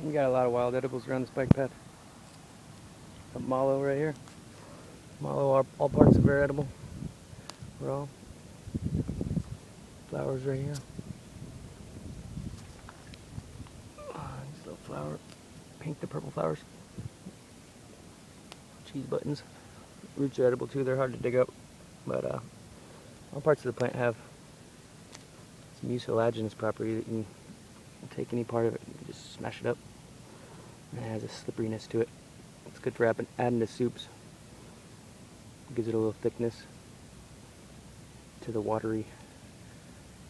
We got a lot of wild edibles around this bike path. A mallow right here. Mallow are all parts of are edible. Raw. Flowers right here. These little flower, pink to purple flowers. Cheese buttons. Roots are edible too. They're hard to dig up, but all parts of the plant have some mucilaginous property that you can take any part of it and just smash it up. And it has a slipperiness to it. It's good for adding to soups. It gives it a little thickness to the watery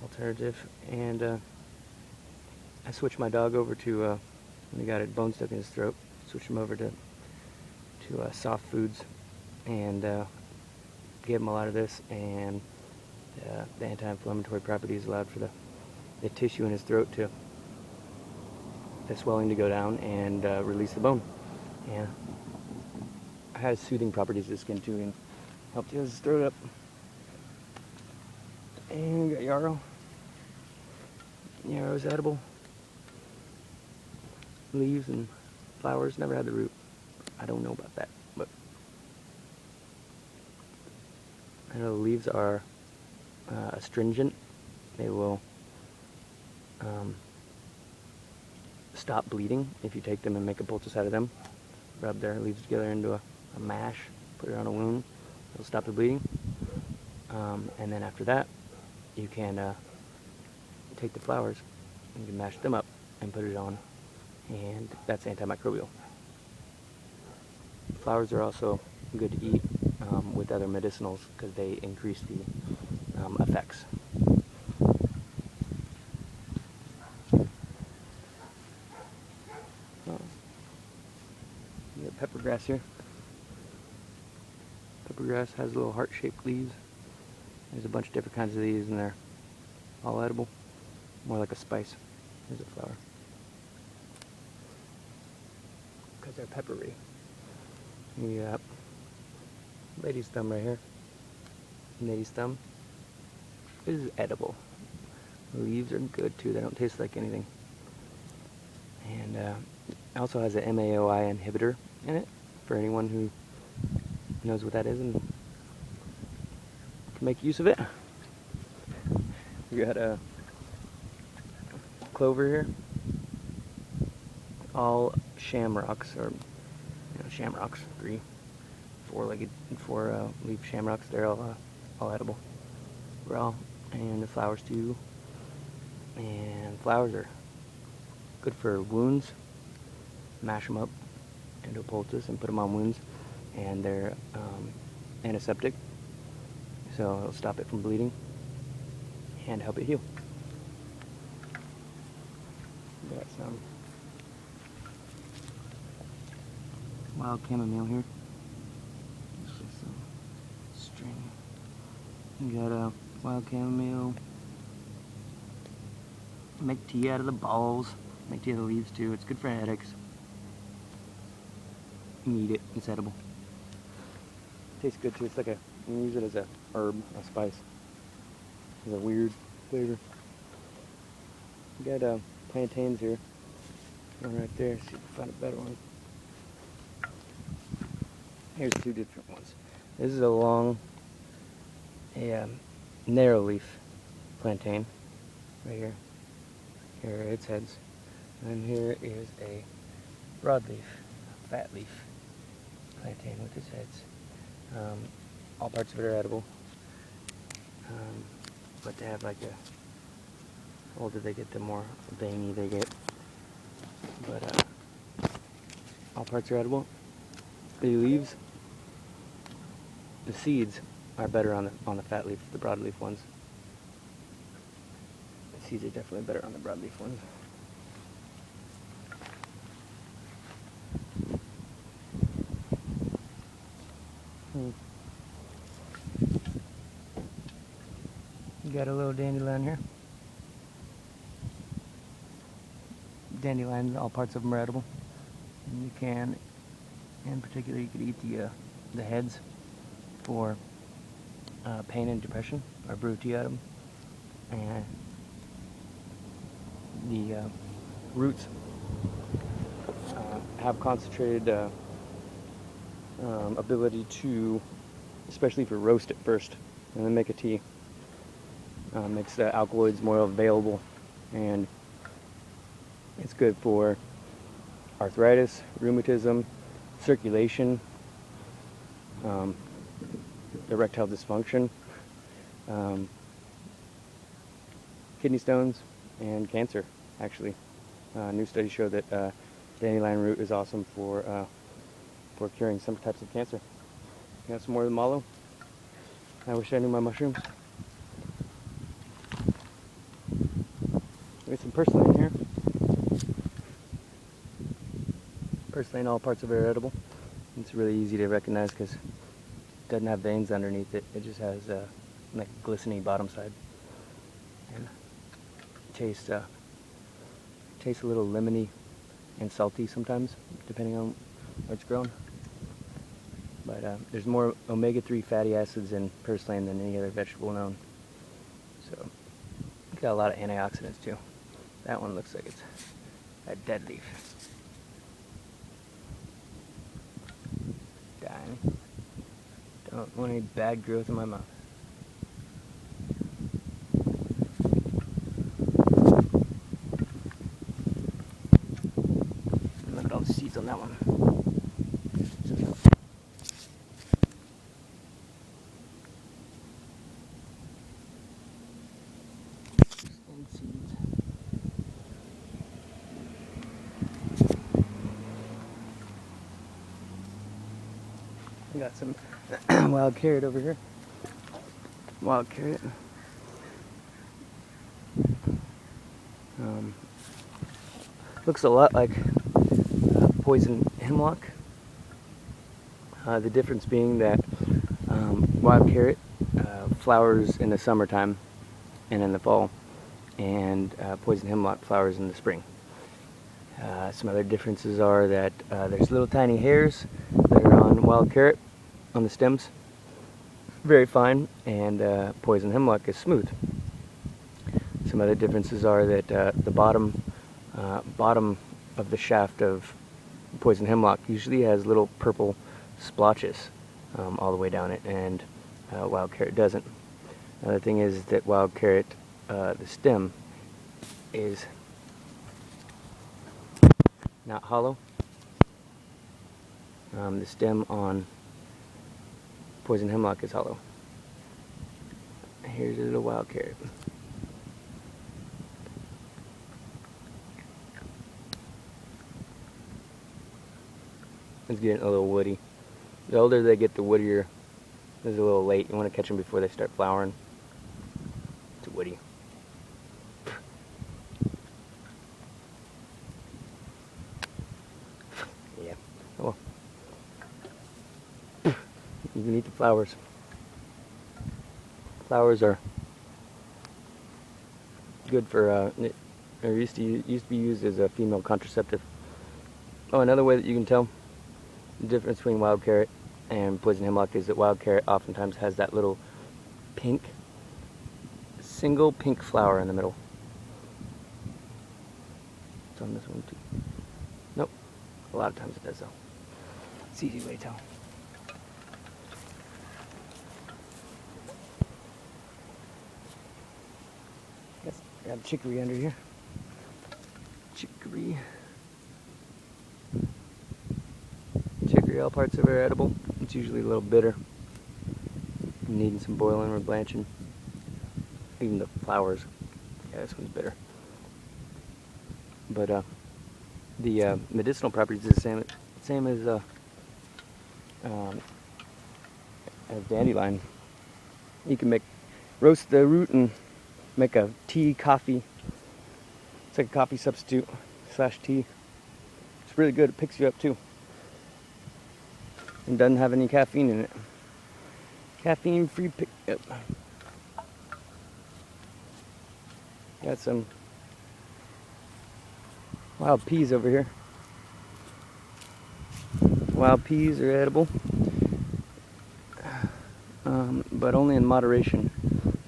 alternative. And I switched my dog over to, when he got a bone stuck in his throat, switched him over to soft foods and gave him a lot of this, and the anti-inflammatory properties allowed for the tissue in his throat to, the swelling to go down and release the bone. And it has soothing properties to the skin too, and helped his throat up. And we got yarrow. Yarrow is edible. Leaves and flowers, never had the root. I don't know about that, but I know the leaves are astringent. They will stop bleeding if you take them and make a poultice out of them. Rub their leaves together into a mash, put it on a wound. It'll stop the bleeding. And then after that, you can take the flowers and you can mash them up and put it on, and that's antimicrobial. Flowers are also good to eat with other medicinals because they increase the effects. You got peppergrass here. Peppergrass has little heart-shaped leaves. There's a bunch of different kinds of these, and they're all edible. More like a spice. Here's a flower. Because they're peppery. You got lady's thumb right here. Lady's thumb. This is edible. The leaves are good too. They don't taste like anything. And it also has an MAOI inhibitor in it for anyone who knows what that is and can make use of it. We got a clover here. All shamrocks, or shamrocks, 4-legged, 4-leaf shamrocks. They're all edible, raw, and the flowers too. And flowers are good for wounds. Mash them up into a poultice and put them on wounds, and they're antiseptic, so it'll stop it from bleeding and help it heal. Got some wild chamomile here. Just like some string. You got a wild chamomile. Make tea out of the balls. Make tea out of the leaves too. It's good for headaches. You can eat it. It's edible. Tastes good too. It's like you can use it as a herb, a spice. It's a weird flavor. You got plantains here. One right there. See if we can find a better one. Here's two different ones. This is a narrow leaf plantain right here. Here are its heads. And here is a broadleaf, fat leaf plantain with its heads. All parts of it are edible. But they have like the older they get, the more veiny they get. But all parts are edible. The leaves, the seeds are better on the fat leaf, the broadleaf ones. The seeds are definitely better on the broadleaf ones. You got a little dandelion here. Dandelion, all parts of them are edible. And you can, in particular, you could eat the heads for pain and depression, or brew tea out of them. And the roots have concentrated ability to, especially if you roast it first and then make a tea, makes the alkaloids more available, and it's good for arthritis, rheumatism, circulation, erectile dysfunction, kidney stones, and cancer. Actually, new studies show that dandelion root is awesome for curing some types of cancer. You got some more of the mallow? I wish I knew my mushrooms. There's some purslane here. Purslane, all parts of it are edible. It's really easy to recognize because it doesn't have veins underneath it. It just has like a glistening bottom side. And tastes a little lemony and salty sometimes, depending on where it's grown. But there's more omega-3 fatty acids in purslane than any other vegetable known. So it's got a lot of antioxidants too. That one looks like it's a dead leaf. Dying. Don't want any bad growth in my mouth. Look at all the seeds on that one. Seeds. We got some wild carrot over here. Wild carrot. Looks a lot like poison hemlock. The difference being that wild carrot flowers in the summertime and in the fall, and poison hemlock flowers in the spring. Some other differences are that there's little tiny hairs that are on wild carrot on the stems, very fine, and poison hemlock is smooth. Some other differences are that the bottom of the shaft of poison hemlock usually has little purple splotches all the way down it, and wild carrot doesn't. Another thing is that wild carrot, the stem is not hollow. The stem on poison hemlock is hollow. Here's a little wild carrot. It's getting a little woody. The older they get, the woodier. It's a little late. You want to catch them before they start flowering. It's woody. Yeah. Oh. You can eat the flowers. Flowers are good for. Or used to be used as a female contraceptive. Oh, another way that you can tell the difference between wild carrot and poison hemlock is that wild carrot oftentimes has that little pink, single pink flower in the middle. It's on this one too. Nope. A lot of times it does though. It's an easy way to tell. Yes, I got chicory under here. Chicory. Chicory, all parts of it are edible. It's usually a little bitter. Needing some boiling or blanching. Even the flowers. Yeah, this one's bitter. But the medicinal properties are the same as dandelion. You can roast the root and make a tea, coffee. It's like a coffee substitute / tea. It's really good. It picks you up too. And doesn't have any caffeine in it. Caffeine-free pick up. Got some wild peas over here. Wild peas are edible, but only in moderation.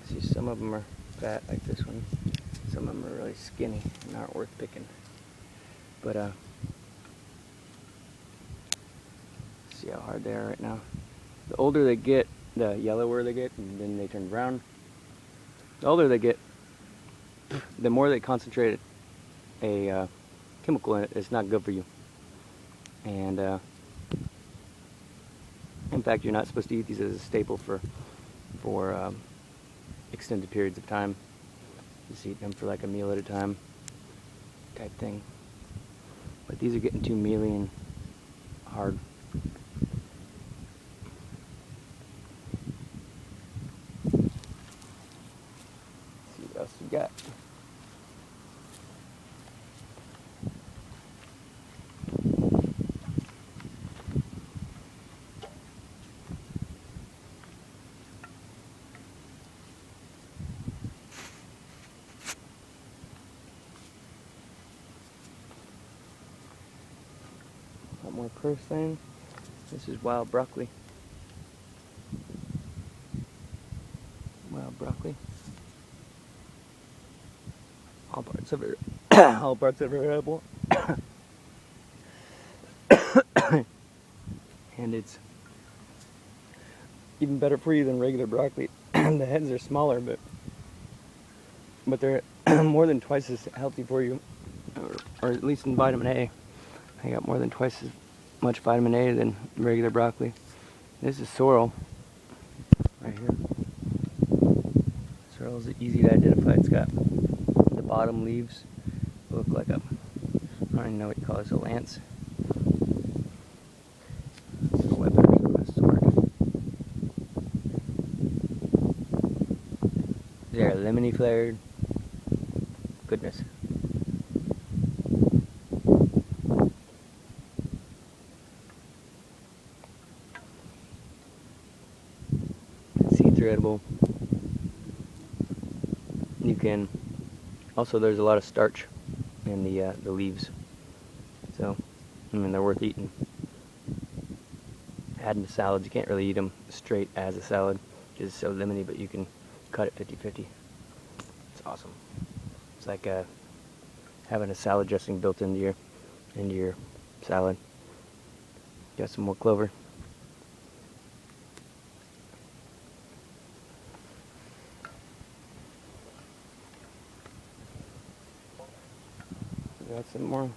See, some of them are fat, like this one. Some of them are really skinny and aren't worth picking. But See how hard they are right now. The older they get, the yellower they get, and then they turn brown. The older they get, the more they concentrate a chemical in it. It's not good for you. And in fact, you're not supposed to eat these as a staple for extended periods of time. Just eat them for like a meal at a time type thing. But these are getting too mealy and hard. Let's see what else we got. More Purslane. This is wild broccoli. Wild broccoli. All parts of it, all parts of it are edible. And it's even better for you than regular broccoli. The heads are smaller, but they're more than twice as healthy for you, or at least in vitamin A. I got more than twice as much vitamin A than regular broccoli. This is sorrel, right here. Sorrel is easy to identify. It's got the bottom leaves look like I don't even know what you call this, a lance. It's a weapon or some sort. They're lemony flavored. Goodness. Seeds are edible. You can also, there's a lot of starch in the leaves, so I mean they're worth eating. Adding to salads, you can't really eat them straight as a salad because it's so lemony, but you can cut it 50-50. It's awesome. It's like having a salad dressing built into your salad. Got some more clover. Got some more